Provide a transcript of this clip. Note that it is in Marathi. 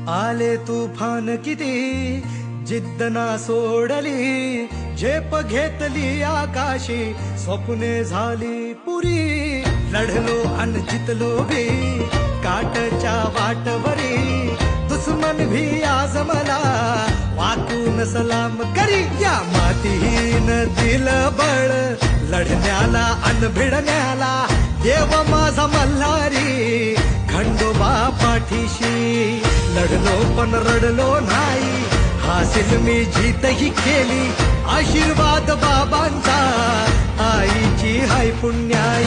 आले तुफान किती जिद्द ना सोडली, झेप घेतली आकाशी, स्वप्ने झाली पुरी. लढलो अन जितलो भी काटच्या वाटवरी, दुश्मन भी आज मला वाकून सलाम करी. या मातीहीन दिलं बळ लढण्याला अन भिडण्याला, देव माझा मल्हारी खंडोबा पाठीशी. लढलो पण रडलो नाही, हासिल मी जीतही केली, आशीर्वाद बाबांचा, आईची हाय पुण्याई.